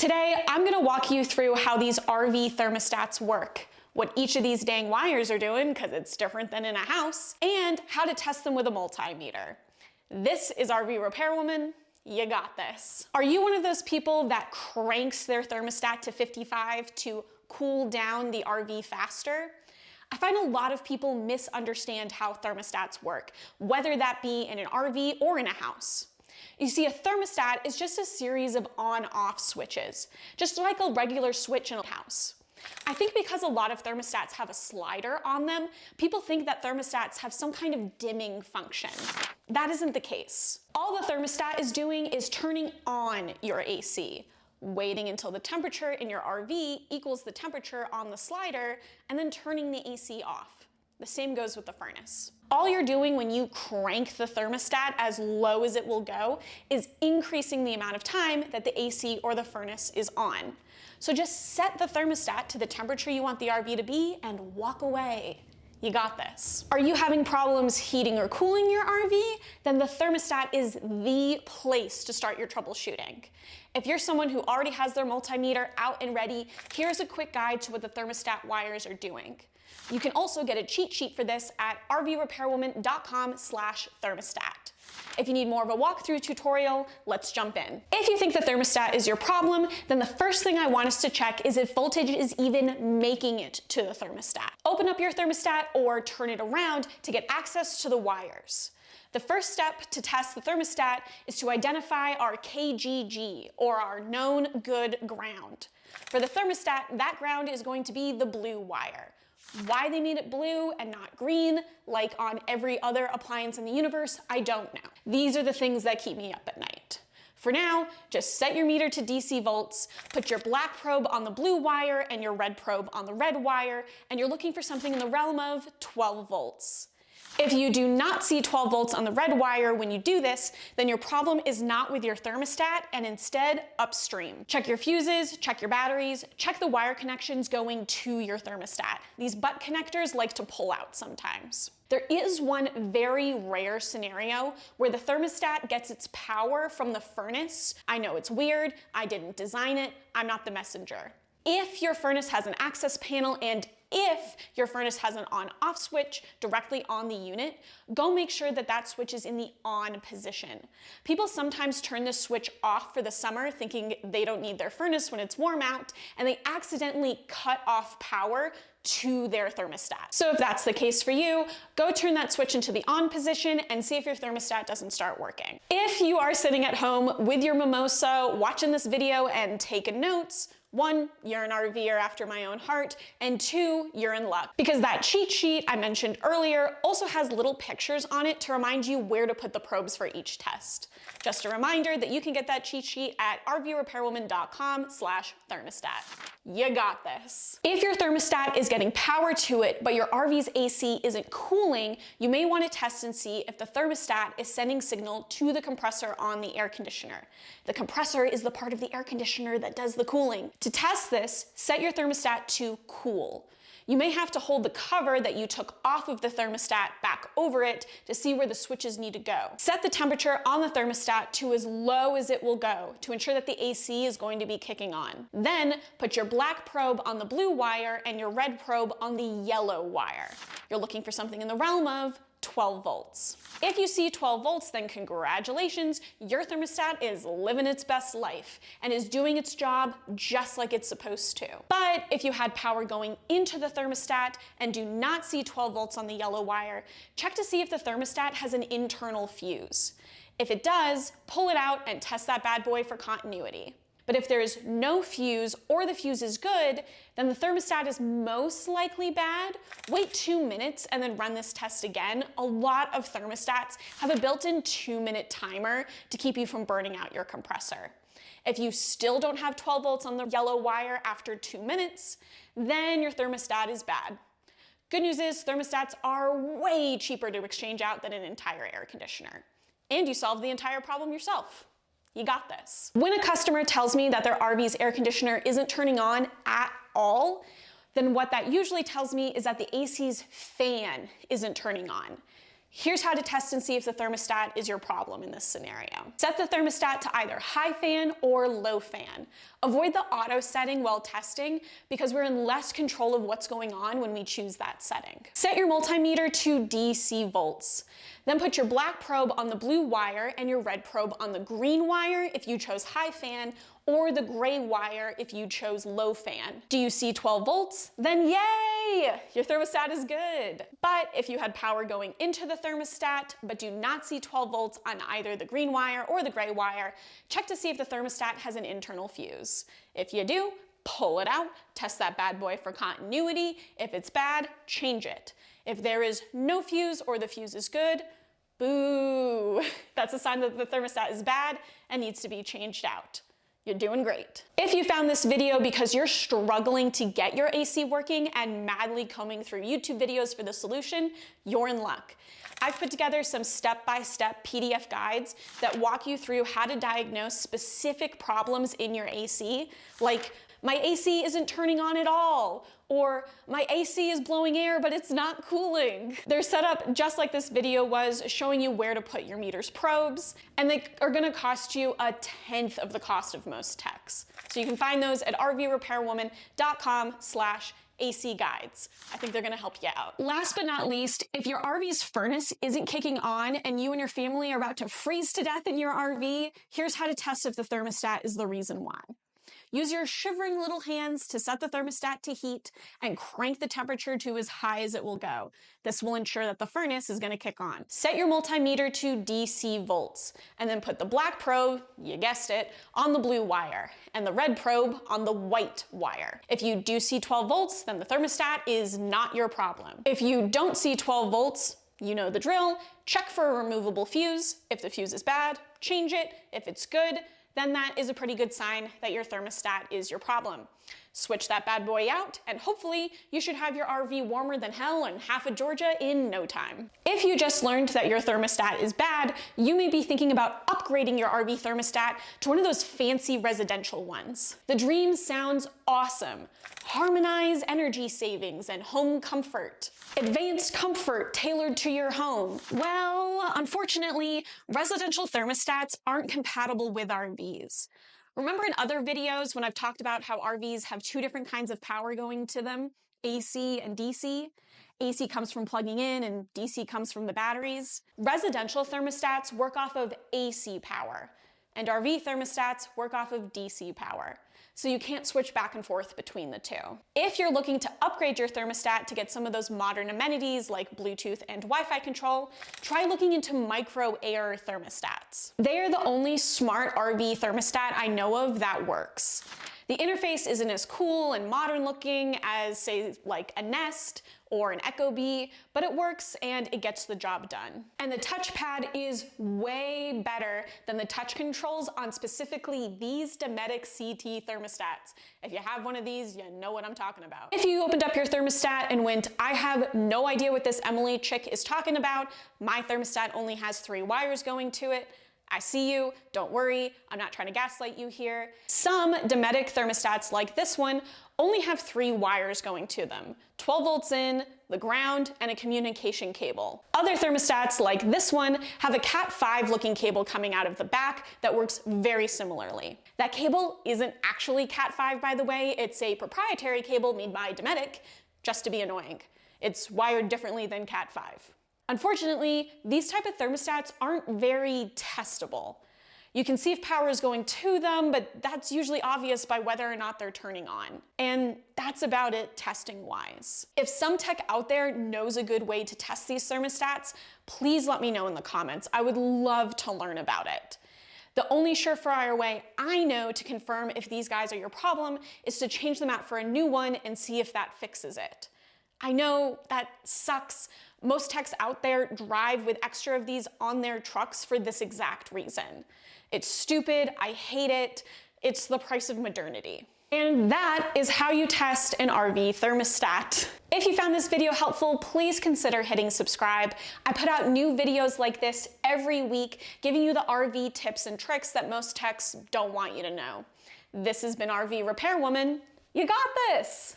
Today, I'm gonna walk you through how these RV thermostats work, what each of these dang wires are doing, because it's different than in a house, and how to test them with a multimeter. This is RV Repairwoman. You got this. Are you one of those people that cranks their thermostat to 55 to cool down the RV faster? I find a lot of people misunderstand how thermostats work, whether that be in an RV or in a house. You see, a thermostat is just a series of on-off switches, just like a regular switch in a house. I think because a lot of thermostats have a slider on them, people think that thermostats have some kind of dimming function. That isn't the case. All the thermostat is doing is turning on your AC, waiting until the temperature in your RV equals the temperature on the slider, and then turning the AC off. The same goes with the furnace. All you're doing when you crank the thermostat as low as it will go is increasing the amount of time that the AC or the furnace is on. So just set the thermostat to the temperature you want the RV to be and walk away. You got this. Are you having problems heating or cooling your RV? Then the thermostat is the place to start your troubleshooting. If you're someone who already has their multimeter out and ready, here's a quick guide to what the thermostat wires are doing. You can also get a cheat sheet for this at rvrepairwoman.com/thermostat. If you need more of a walkthrough tutorial, let's jump in. If you think the thermostat is your problem, then the first thing I want us to check is if voltage is even making it to the thermostat. Open up your thermostat or turn it around to get access to the wires. The first step to test the thermostat is to identify our KGG, or our known good ground. For the thermostat, that ground is going to be the blue wire. Why they made it blue and not green, like on every other appliance in the universe, I don't know. These are the things that keep me up at night. For now, just set your meter to DC volts, put your black probe on the blue wire and your red probe on the red wire, and you're looking for something in the realm of 12 volts. If you do not see 12 volts on the red wire when you do this, then your problem is not with your thermostat and instead upstream. Check your fuses, check your batteries, check the wire connections going to your thermostat. These butt connectors like to pull out sometimes. There is one very rare scenario where the thermostat gets its power from the furnace. I know it's weird, I didn't design it, I'm not the messenger. If your furnace has an access panel and if your furnace has an on-off switch directly on the unit, go make sure that that switch is in the on position. People sometimes turn this switch off for the summer thinking they don't need their furnace when it's warm out, and they accidentally cut off power to their thermostat. So if that's the case for you, go turn that switch into the on position and see if your thermostat doesn't start working. If you are sitting at home with your mimosa, watching this video and taking notes, 1, you're an RVer after my own heart, and 2, you're in luck. Because that cheat sheet I mentioned earlier also has little pictures on it to remind you where to put the probes for each test. Just a reminder that you can get that cheat sheet at rvrepairwoman.com/thermostat. You got this. If your thermostat is getting power to it, but your RV's AC isn't cooling, you may want to test and see if the thermostat is sending signal to the compressor on the air conditioner. The compressor is the part of the air conditioner that does the cooling. To test this, set your thermostat to cool. You may have to hold the cover that you took off of the thermostat back over it to see where the switches need to go. Set the temperature on the thermostat to as low as it will go to ensure that the AC is going to be kicking on. Then put your black probe on the blue wire and your red probe on the yellow wire. You're looking for something in the realm of 12 volts. If you see 12 volts, then congratulations, your thermostat is living its best life and is doing its job just like it's supposed to. But if you had power going into the thermostat and do not see 12 volts on the yellow wire, check to see if the thermostat has an internal fuse. If it does, pull it out and test that bad boy for continuity. But if there is no fuse or the fuse is good, then the thermostat is most likely bad. Wait 2 minutes and then run this test again. A lot of thermostats have a built-in 2-minute timer to keep you from burning out your compressor. If you still don't have 12 volts on the yellow wire after 2 minutes, then your thermostat is bad. Good news is thermostats are way cheaper to exchange out than an entire air conditioner. And you solve the entire problem yourself. You got this. When a customer tells me that their RV's air conditioner isn't turning on at all, then what that usually tells me is that the AC's fan isn't turning on. Here's how to test and see if the thermostat is your problem in this scenario. Set the thermostat to either high fan or low fan. Avoid the auto setting while testing because we're in less control of what's going on when we choose that setting. Set your multimeter to DC volts. Then put your black probe on the blue wire and your red probe on the green wire if you chose high fan, or the gray wire if you chose low fan. Do you see 12 volts? Then yay! Your thermostat is good. But if you had power going into the thermostat, but do not see 12 volts on either the green wire or the gray wire, check to see if the thermostat has an internal fuse. If you do, pull it out, test that bad boy for continuity. If it's bad, change it. If there is no fuse or the fuse is good, boo. That's a sign that the thermostat is bad and needs to be changed out. You're doing great. If you found this video because you're struggling to get your AC working and madly combing through YouTube videos for the solution, you're in luck. I've put together some step-by-step PDF guides that walk you through how to diagnose specific problems in your AC, like my AC isn't turning on at all, or my AC is blowing air but it's not cooling. They're set up just like this video was, showing you where to put your meter's probes, and they are gonna cost you 1/10 of the cost of most techs. So you can find those at rvrepairwoman.com/AC guides. I think they're gonna help you out. Last but not least, if your RV's furnace isn't kicking on and you and your family are about to freeze to death in your RV, here's how to test if the thermostat is the reason why. Use your shivering little hands to set the thermostat to heat and crank the temperature to as high as it will go. This will ensure that the furnace is going to kick on. Set your multimeter to DC volts, and then put the black probe, you guessed it, on the blue wire, and the red probe on the white wire. If you do see 12 volts, then the thermostat is not your problem. If you don't see 12 volts, you know the drill. Check for a removable fuse. If the fuse is bad, change it. If it's good, then that is a pretty good sign that your thermostat is your problem. Switch that bad boy out, and hopefully you should have your RV warmer than hell in half of Georgia in no time. If you just learned that your thermostat is bad, you may be thinking about upgrading your RV thermostat to one of those fancy residential ones. The dream sounds awesome. Harmonize energy savings and home comfort. Advanced comfort tailored to your home. Well, unfortunately, residential thermostats aren't compatible with RVs. Remember in other videos when I've talked about how RVs have two different kinds of power going to them, AC and DC? AC comes from plugging in and DC comes from the batteries. Residential thermostats work off of AC power, and RV thermostats work off of DC power. So you can't switch back and forth between the two. If you're looking to upgrade your thermostat to get some of those modern amenities like Bluetooth and Wi-Fi control, try looking into micro air thermostats. They are the only smart RV thermostat I know of that works. The interface isn't as cool and modern looking as, say, like a Nest or an Ecobee, but it works and it gets the job done. And the touchpad is way better than the touch controls on specifically these Dometic CT thermostats. If you have one of these, you know what I'm talking about. If you opened up your thermostat and went, I have no idea what this Emily chick is talking about, my thermostat only has 3 wires going to it, I see you, don't worry, I'm not trying to gaslight you here. Some Dometic thermostats like this one only have 3 wires going to them, 12 volts in, the ground, and a communication cable. Other thermostats like this one have a Cat 5 looking cable coming out of the back that works very similarly. That cable isn't actually Cat 5, by the way, it's a proprietary cable made by Dometic, just to be annoying. It's wired differently than Cat 5. Unfortunately, these type of thermostats aren't very testable. You can see if power is going to them, but that's usually obvious by whether or not they're turning on. And that's about it testing-wise. If some tech out there knows a good way to test these thermostats, please let me know in the comments. I would love to learn about it. The only surefire way I know to confirm if these guys are your problem is to change them out for a new one and see if that fixes it. I know that sucks. Most techs out there drive with extra of these on their trucks for this exact reason. It's stupid, I hate it, it's the price of modernity. And that is how you test an RV thermostat. If you found this video helpful, please consider hitting subscribe. I put out new videos like this every week, giving you the RV tips and tricks that most techs don't want you to know. This has been RV Repairwoman. You got this!